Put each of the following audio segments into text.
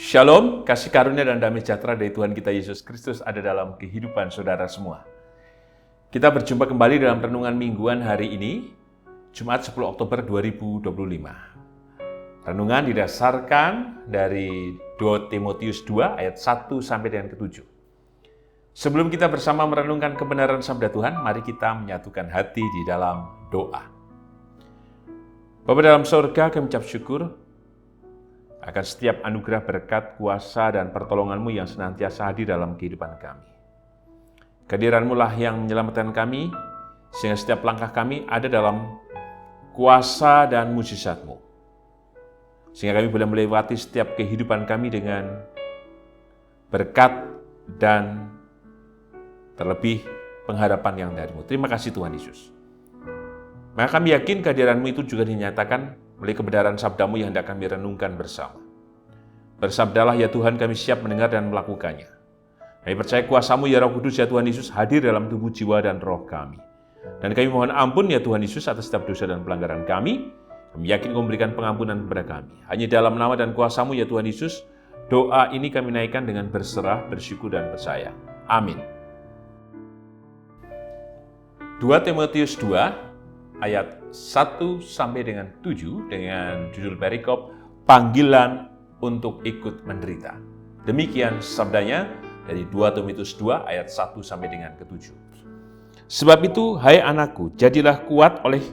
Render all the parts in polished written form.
Shalom, kasih karunia dan damai sejahtera dari Tuhan kita Yesus Kristus ada dalam kehidupan saudara semua. Kita berjumpa kembali dalam renungan mingguan hari ini, Jumat 10 Oktober 2025. Renungan didasarkan dari 2 Timotius 2 ayat 1 sampai dengan ke-7. Sebelum kita bersama merenungkan kebenaran sabda Tuhan, mari kita menyatukan hati di dalam doa. Bapa dalam surga, kami ucap syukur akan setiap anugerah berkat, kuasa, dan pertolongan-Mu yang senantiasa hadir dalam kehidupan kami. Kehadiran-Mu lah yang menyelamatkan kami, sehingga setiap langkah kami ada dalam kuasa dan mujizat-Mu. Sehingga kami boleh melewati setiap kehidupan kami dengan berkat dan terlebih pengharapan yang dari-Mu. Terima kasih Tuhan Yesus. Maka kami yakin kehadiran-Mu itu juga dinyatakan melalui kebenaran sabda-Mu yang hendak kami renungkan bersama. Bersabdalah ya Tuhan, kami siap mendengar dan melakukannya. Kami percaya kuasa-Mu ya Roh Kudus ya Tuhan Yesus hadir dalam tubuh, jiwa, dan roh kami. Dan kami mohon ampun ya Tuhan Yesus atas setiap dosa dan pelanggaran kami. Kami yakin Kau memberikan pengampunan kepada kami. Hanya dalam nama dan kuasa-Mu ya Tuhan Yesus, doa ini kami naikkan dengan berserah, bersyukur, dan percaya. Amin. 2 Timotius 2 ayat 1 sampai dengan 7 dengan judul perikop panggilan untuk ikut menderita. Demikian sabdanya dari 2 Timotius 2 ayat 1 sampai dengan ke-7. Sebab itu, hai anakku, jadilah kuat oleh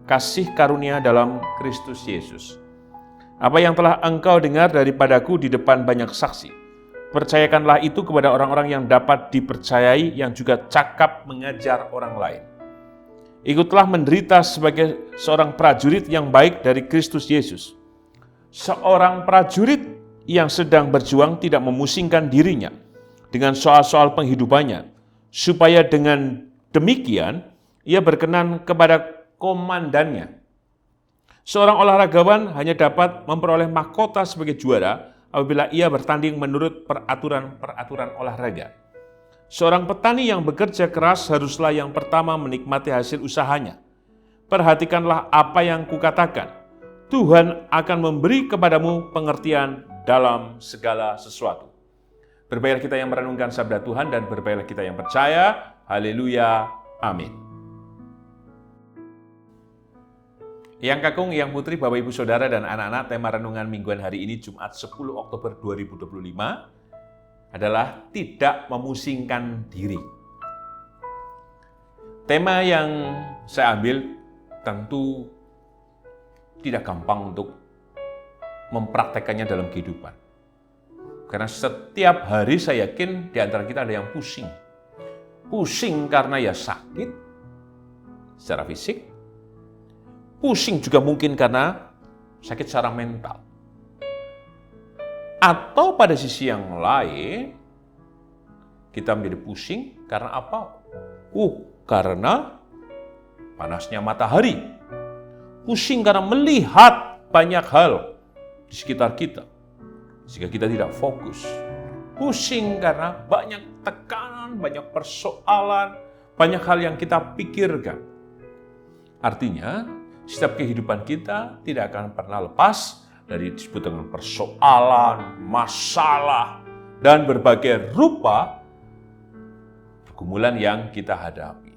kasih karunia dalam Kristus Yesus. Apa yang telah engkau dengar daripadaku di depan banyak saksi, percayakanlah itu kepada orang-orang yang dapat dipercayai, yang juga cakap mengajar orang lain. Ikutlah menderita sebagai seorang prajurit yang baik dari Kristus Yesus. Seorang prajurit yang sedang berjuang tidak memusingkan dirinya dengan soal-soal penghidupannya, supaya dengan demikian ia berkenan kepada komandannya. Seorang olahragawan hanya dapat memperoleh mahkota sebagai juara apabila ia bertanding menurut peraturan olahraga. Seorang petani yang bekerja keras haruslah yang pertama menikmati hasil usahanya. Perhatikanlah apa yang kukatakan. Tuhan akan memberi kepadamu pengertian dalam segala sesuatu. Berbahagialah kita yang merenungkan sabda Tuhan dan berbahagialah kita yang percaya. Haleluya. Amin. Yang kakung, yang putri, Bapak Ibu Saudara dan anak-anak, tema renungan mingguan hari ini Jumat 10 Oktober 2025 adalah tidak memusingkan diri. Tema yang saya ambil tentu tidak gampang untuk mempraktekannya dalam kehidupan. Karena setiap hari saya yakin di antara kita ada yang pusing. Pusing karena ya sakit secara fisik. Pusing juga mungkin karena sakit secara mental. Atau pada sisi yang lain, kita menjadi pusing karena apa? Karena panasnya matahari. Pusing karena melihat banyak hal di sekitar kita, sehingga kita tidak fokus. Pusing karena banyak tekanan, banyak persoalan, banyak hal yang kita pikirkan. Artinya, setiap kehidupan kita tidak akan pernah lepas dari disebut dengan persoalan, masalah, dan berbagai rupa pergumulan yang kita hadapi.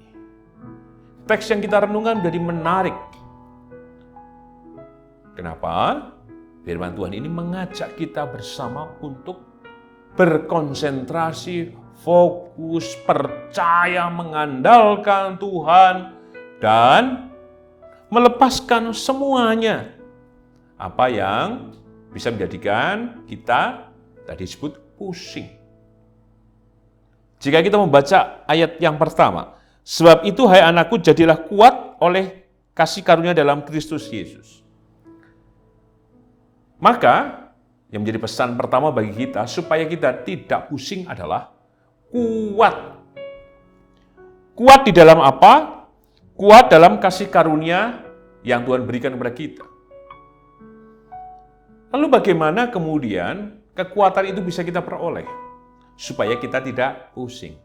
Teks yang kita renungkan menjadi menarik. Kenapa? Firman Tuhan ini mengajak kita bersama untuk berkonsentrasi, fokus, percaya, mengandalkan Tuhan, dan melepaskan semuanya apa yang bisa menjadikan kita tadi disebut pusing. Jika kita membaca ayat yang pertama, sebab itu hai anakku jadilah kuat oleh kasih karunia dalam Kristus Yesus. Maka yang menjadi pesan pertama bagi kita supaya kita tidak pusing adalah kuat. Kuat di dalam apa? Kuat dalam kasih karunia yang Tuhan berikan kepada kita. Lalu bagaimana kemudian kekuatan itu bisa kita peroleh supaya kita tidak pusing?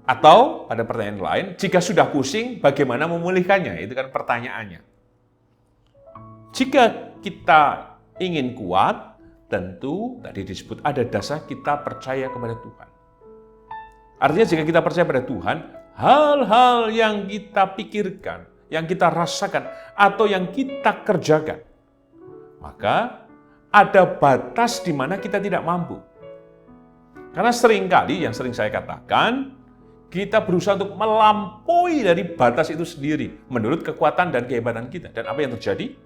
Atau ada pertanyaan lain, jika sudah pusing, bagaimana memulihkannya? Itu kan pertanyaannya. Jika kita ingin kuat, tentu tadi disebut ada dasar kita percaya kepada Tuhan. Artinya jika kita percaya pada Tuhan, hal-hal yang kita pikirkan, yang kita rasakan, atau yang kita kerjakan, maka ada batas di mana kita tidak mampu. Karena seringkali, yang sering saya katakan, kita berusaha untuk melampaui dari batas itu sendiri, menurut kekuatan dan kehebatan kita. Dan apa yang terjadi?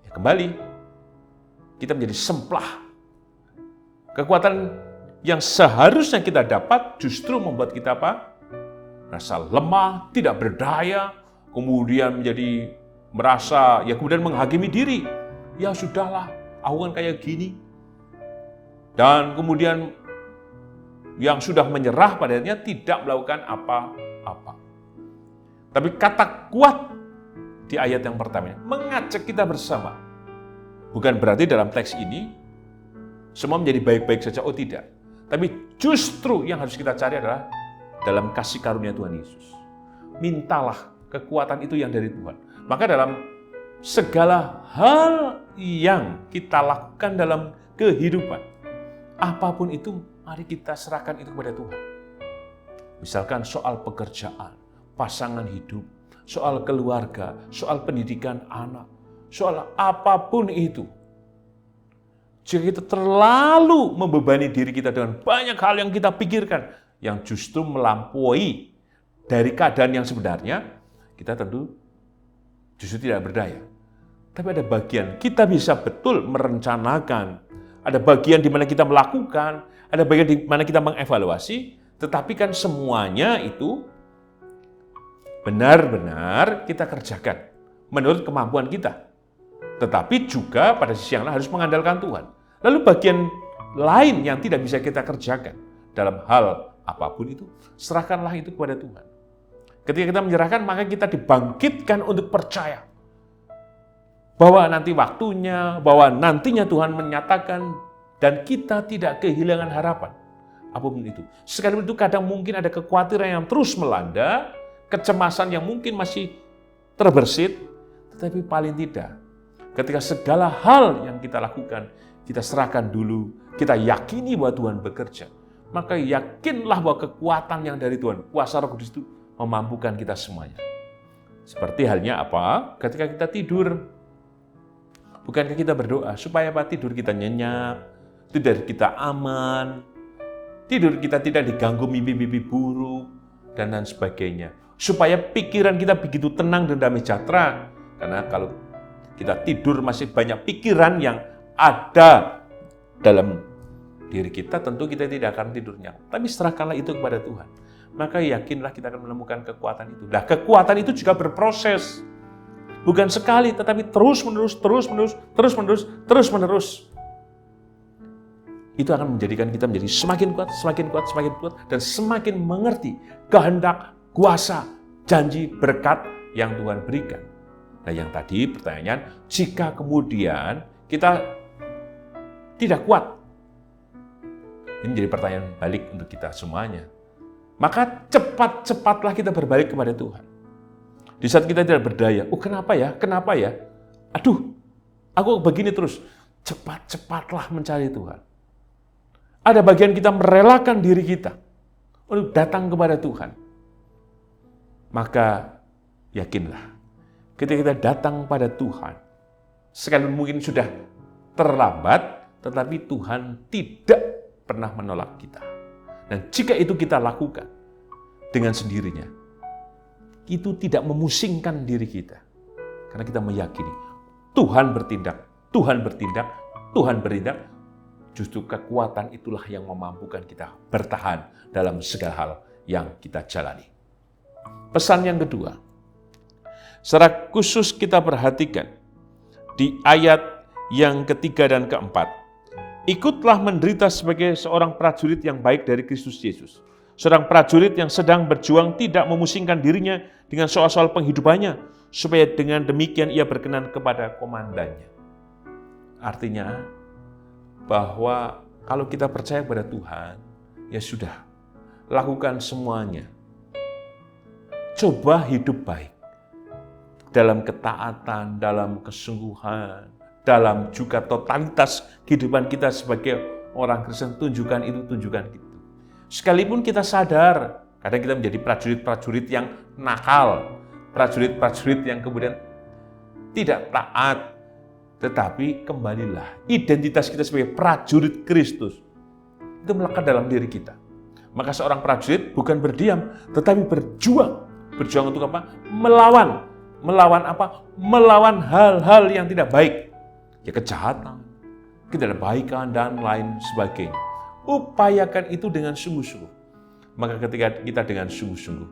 Ya kembali, kita menjadi semplah. Kekuatan yang seharusnya kita dapat justru membuat kita apa? Rasa lemah, tidak berdaya, kemudian menjadi merasa, ya kemudian menghakimi diri. Ya sudahlah, aku kan kayak gini. Dan kemudian yang sudah menyerah padanya tidak melakukan apa-apa. Tapi kata kuat di ayat yang pertama, mengajak kita bersama. Bukan berarti dalam teks ini, semua menjadi baik-baik saja, oh tidak. Tapi justru yang harus kita cari adalah dalam kasih karunia Tuhan Yesus. Mintalah kekuatan itu yang dari Tuhan. Maka dalam segala hal yang kita lakukan dalam kehidupan, apapun itu, mari kita serahkan itu kepada Tuhan. Misalkan soal pekerjaan, pasangan hidup, soal keluarga, soal pendidikan anak, soal apapun itu. Jika kita terlalu membebani diri kita dengan banyak hal yang kita pikirkan, yang justru melampaui dari keadaan yang sebenarnya, kita tentu justru tidak berdaya. Tapi ada bagian kita bisa betul merencanakan, ada bagian di mana kita melakukan, ada bagian di mana kita mengevaluasi, tetapi kan semuanya itu benar-benar kita kerjakan menurut kemampuan kita. Tetapi juga pada sisi yang lain harus mengandalkan Tuhan. Lalu bagian lain yang tidak bisa kita kerjakan dalam hal apapun itu, serahkanlah itu kepada Tuhan. Ketika kita menyerahkan, maka kita dibangkitkan untuk percaya bahwa nanti waktunya, bahwa nantinya Tuhan menyatakan dan kita tidak kehilangan harapan. Apapun itu. Sekalipun itu kadang mungkin ada kekhawatiran yang terus melanda, kecemasan yang mungkin masih terbersit, tetapi paling tidak, ketika segala hal yang kita lakukan, kita serahkan dulu, kita yakini bahwa Tuhan bekerja, maka yakinlah bahwa kekuatan yang dari Tuhan, kuasa Roh Kudus itu memampukan kita semuanya. Seperti halnya apa? Ketika kita tidur, bukankah kita berdoa supaya apa? Tidur kita nyenyak, tidur kita aman, tidur kita tidak diganggu mimpi-mimpi buruk, dan lain sebagainya. Supaya pikiran kita begitu tenang dan damai sejahtera. Karena kalau kita tidur masih banyak pikiran yang ada dalam diri kita, tentu kita tidak akan tidurnya. Tapi serahkanlah itu kepada Tuhan. Maka yakinlah kita akan menemukan kekuatan itu. Nah, kekuatan itu juga berproses. Bukan sekali, tetapi terus-menerus. Itu akan menjadikan kita menjadi semakin kuat, dan semakin mengerti kehendak, kuasa, janji, berkat yang Tuhan berikan. Nah, yang tadi pertanyaan, jika kemudian kita tidak kuat, ini menjadi pertanyaan balik untuk kita semuanya. Maka cepat-cepatlah kita berbalik kepada Tuhan. Di saat kita tidak berdaya, kenapa ya? Aduh, aku begini terus. Cepat-cepatlah mencari Tuhan. Ada bagian kita merelakan diri kita untuk datang kepada Tuhan. Maka yakinlah, ketika kita datang pada Tuhan, sekalipun mungkin sudah terlambat, tetapi Tuhan tidak pernah menolak kita. Dan jika itu kita lakukan dengan sendirinya, itu tidak memusingkan diri kita. Karena kita meyakini Tuhan bertindak, justru kekuatan itulah yang memampukan kita bertahan dalam segala hal yang kita jalani. Pesan yang kedua, secara khusus kita perhatikan di ayat yang ketiga dan keempat. Ikutlah menderita sebagai seorang prajurit yang baik dari Kristus Yesus. Seorang prajurit yang sedang berjuang tidak memusingkan dirinya dengan soal-soal penghidupannya, supaya dengan demikian ia berkenan kepada komandannya. Artinya, bahwa kalau kita percaya kepada Tuhan, ya sudah, lakukan semuanya. Coba hidup baik, dalam ketaatan, dalam kesungguhan, dalam juga totalitas kehidupan kita sebagai orang Kristen, tunjukkan itu. Sekalipun kita sadar, kadang kita menjadi prajurit-prajurit yang nakal, prajurit-prajurit yang kemudian tidak taat, tetapi kembalilah, identitas kita sebagai prajurit Kristus, itu melekat dalam diri kita. Maka seorang prajurit bukan berdiam, tetapi berjuang. Berjuang untuk apa? Melawan apa? Melawan hal-hal yang tidak baik. Ya kejahatan, ketidakbaikan, dan lain sebagainya. Upayakan itu dengan sungguh-sungguh. Maka ketika kita dengan sungguh-sungguh,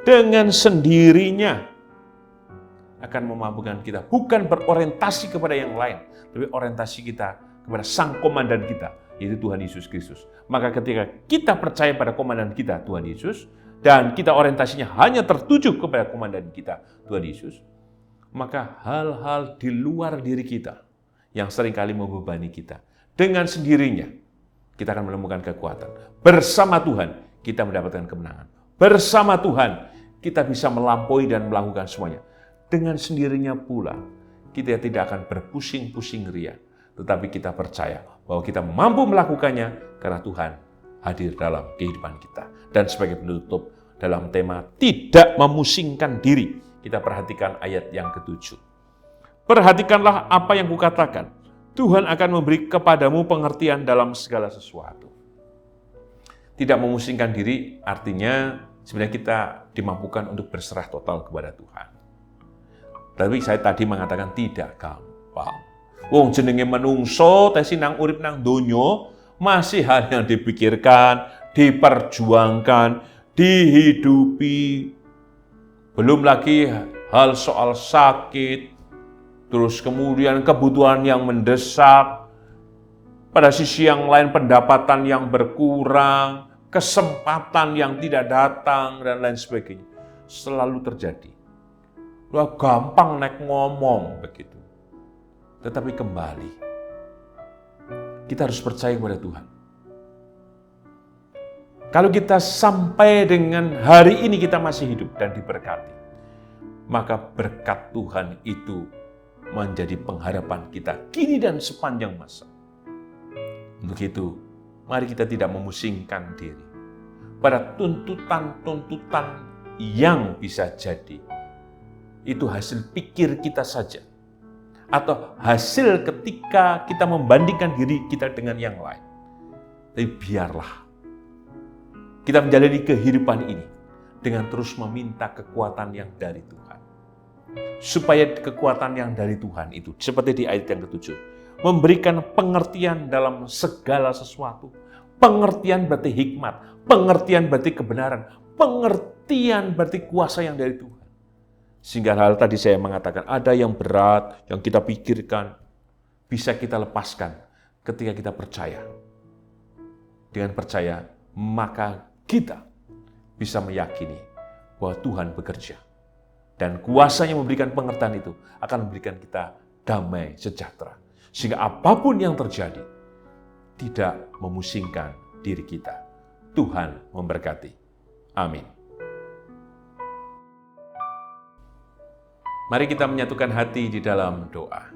dengan sendirinya akan memampukan kita. Bukan berorientasi kepada yang lain, tapi orientasi kita kepada Sang Komandan kita, yaitu Tuhan Yesus Kristus. Maka ketika kita percaya pada Komandan kita, Tuhan Yesus, dan kita orientasinya hanya tertuju kepada Komandan kita, Tuhan Yesus, maka hal-hal di luar diri kita yang seringkali membebani kita, dengan sendirinya kita akan menemukan kekuatan. Bersama Tuhan kita mendapatkan kemenangan. Bersama Tuhan kita bisa melampaui dan melakukan semuanya. Dengan sendirinya pula kita tidak akan berpusing-pusing ria, tetapi kita percaya bahwa kita mampu melakukannya karena Tuhan hadir dalam kehidupan kita. Dan sebagai penutup dalam tema tidak memusingkan diri, kita perhatikan ayat yang ke-7. Perhatikanlah apa yang kukatakan. Tuhan akan memberi kepadamu pengertian dalam segala sesuatu. Tidak memusingkan diri artinya sebenarnya kita dimampukan untuk berserah total kepada Tuhan. Tapi saya tadi mengatakan tidak gampang. Wong jenenge menungso tesi nang urip nang donya masih hal yang dipikirkan, diperjuangkan, dihidupi. Belum lagi hal soal sakit, terus kemudian kebutuhan yang mendesak, pada sisi yang lain pendapatan yang berkurang, kesempatan yang tidak datang, dan lain sebagainya. Selalu terjadi. Wah, gampang naik ngomong begitu. Tetapi kembali, kita harus percaya kepada Tuhan. Kalau kita sampai dengan hari ini kita masih hidup dan diberkati, maka berkat Tuhan itu menjadi pengharapan kita kini dan sepanjang masa. Untuk itu, mari kita tidak memusingkan diri pada tuntutan-tuntutan yang bisa jadi itu hasil pikir kita saja, atau hasil ketika kita membandingkan diri kita dengan yang lain. Tapi biarlah kita menjalani kehidupan ini dengan terus meminta kekuatan yang dari Tuhan. Supaya kekuatan yang dari Tuhan itu, seperti di ayat yang ke-7, memberikan pengertian dalam segala sesuatu. Pengertian berarti hikmat, pengertian berarti kebenaran, pengertian berarti kuasa yang dari Tuhan. Sehingga hal tadi saya mengatakan, ada yang berat, yang kita pikirkan, bisa kita lepaskan ketika kita percaya. Dengan percaya, maka kita bisa meyakini bahwa Tuhan bekerja. Dan kuasanya memberikan pengertian itu akan memberikan kita damai sejahtera. Sehingga apapun yang terjadi, tidak memusingkan diri kita. Tuhan memberkati. Amin. Mari kita menyatukan hati di dalam doa.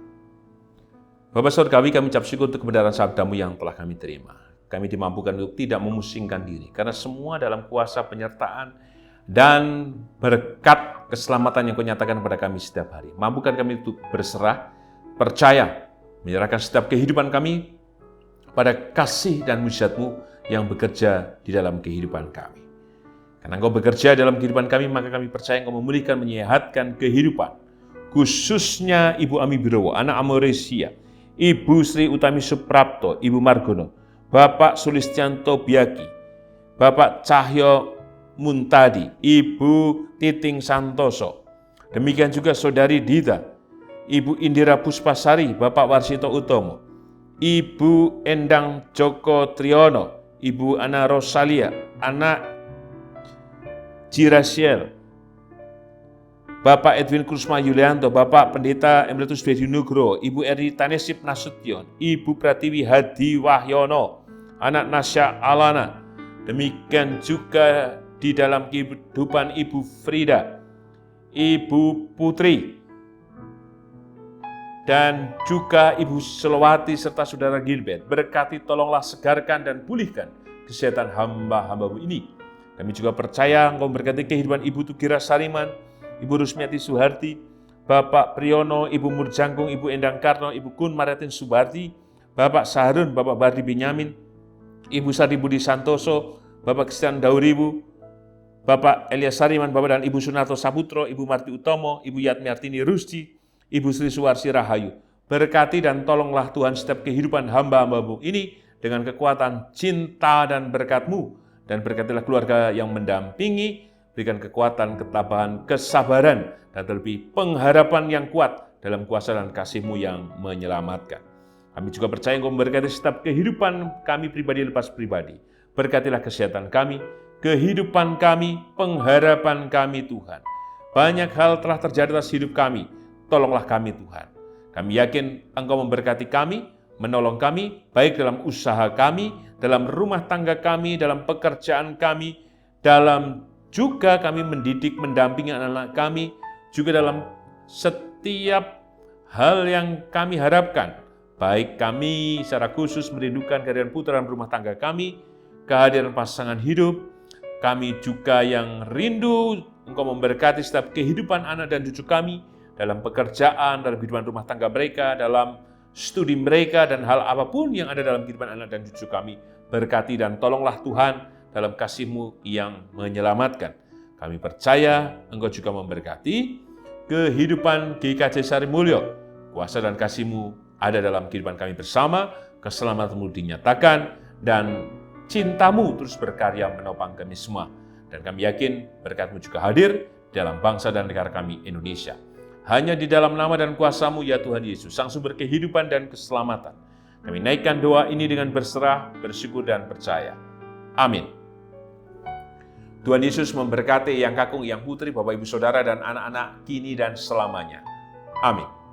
Bapa Surgawi, kami ucap syukur untuk kebenaran sabda-Mu yang telah kami terima. Kami dimampukan untuk tidak memusingkan diri, karena semua dalam kuasa penyertaan dan berkat keselamatan yang Kau nyatakan kepada kami setiap hari. Mampukan kami untuk berserah, percaya, menyerahkan setiap kehidupan kami pada kasih dan mujizat-Mu yang bekerja di dalam kehidupan kami. Karena Engkau bekerja dalam kehidupan kami, maka kami percaya Engkau memulihkan, menyehatkan kehidupan. Khususnya Ibu Ami Birowo, anak Amoresia, Ibu Sri Utami Suprapto, Ibu Margono, Bapak Sulistianto Biaki, Bapak Cahyo Muntadi, Ibu Titing Santoso. Demikian juga Saudari Dita, Ibu Indira Puspasari, Bapak Warsito Utomo, Ibu Endang Joko Triyono, Ibu Ana Rosalia, anak Jirasiel, Bapak Edwin Krusma Yulianto, Bapak Pendeta Emeritus Bedi Nugroho, Ibu Eri Tanesip Nasution, Ibu Pratiwi Hadi Wahyono, anak Nasya Alana. Demikian juga di dalam kehidupan Ibu Frida, Ibu Putri, dan juga Ibu Selawati serta Saudara Gilbert. Berkati, tolonglah, segarkan, dan pulihkan kesehatan hamba-hamba-Mu ini. Kami juga percaya Engkau memberkati kehidupan Ibu Tugira Sariman, Ibu Rusmiati Suharti, Bapak Priyono, Ibu Murjangkung, Ibu Endang Karno, Ibu Kun Mariatin Subarti, Bapak Saharun, Bapak Bardi Benyamin, Ibu Sari Budi Santoso, Bapak Kristian Dauribu, Bapak Elias Sariman, Bapak dan Ibu Sunarto Saputro, Ibu Marti Utomo, Ibu Yatmiartini Rusdi, Ibu Sri Suwarsi Rahayu. Berkati dan tolonglah Tuhan setiap kehidupan hamba-hamba-Mu ini dengan kekuatan cinta dan berkat-Mu. Dan berkatilah keluarga yang mendampingi, berikan kekuatan, ketabahan, kesabaran, dan terlebih pengharapan yang kuat dalam kuasa dan kasih-Mu yang menyelamatkan. Kami juga percaya Engkau memberkati setiap kehidupan kami pribadi lepas pribadi. Berkatilah kesehatan kami, kehidupan kami, pengharapan kami Tuhan. Banyak hal telah terjadi atas hidup kami. Tolonglah kami Tuhan. Kami yakin Engkau memberkati kami, menolong kami, baik dalam usaha kami, dalam rumah tangga kami, dalam pekerjaan kami, dalam juga kami mendidik, mendampingi anak-anak kami, juga dalam setiap hal yang kami harapkan. Baik kami secara khusus merindukan kehadiran putra dan rumah tangga kami, kehadiran pasangan hidup, kami juga yang rindu Engkau memberkati setiap kehidupan anak dan cucu kami, dalam pekerjaan, dalam kehidupan rumah tangga mereka, dalam studi mereka, dan hal apapun yang ada dalam kehidupan anak dan cucu kami. Berkati dan tolonglah Tuhan dalam kasih-Mu yang menyelamatkan. Kami percaya Engkau juga memberkati kehidupan GKJ Sarimulyo. Kuasa dan kasih-Mu ada dalam kehidupan kami bersama, keselamatan-Mu dinyatakan, dan cinta-Mu terus berkarya menopang kami semua. Dan kami yakin berkat-Mu juga hadir dalam bangsa dan negara kami Indonesia. Hanya di dalam nama dan kuasa-Mu ya Tuhan Yesus, Sang Sumber kehidupan dan keselamatan. Kami naikkan doa ini dengan berserah, bersyukur, dan percaya. Amin. Tuhan Yesus memberkati yang kakung, yang putri, Bapak Ibu Saudara, dan anak-anak kini dan selamanya. Amin.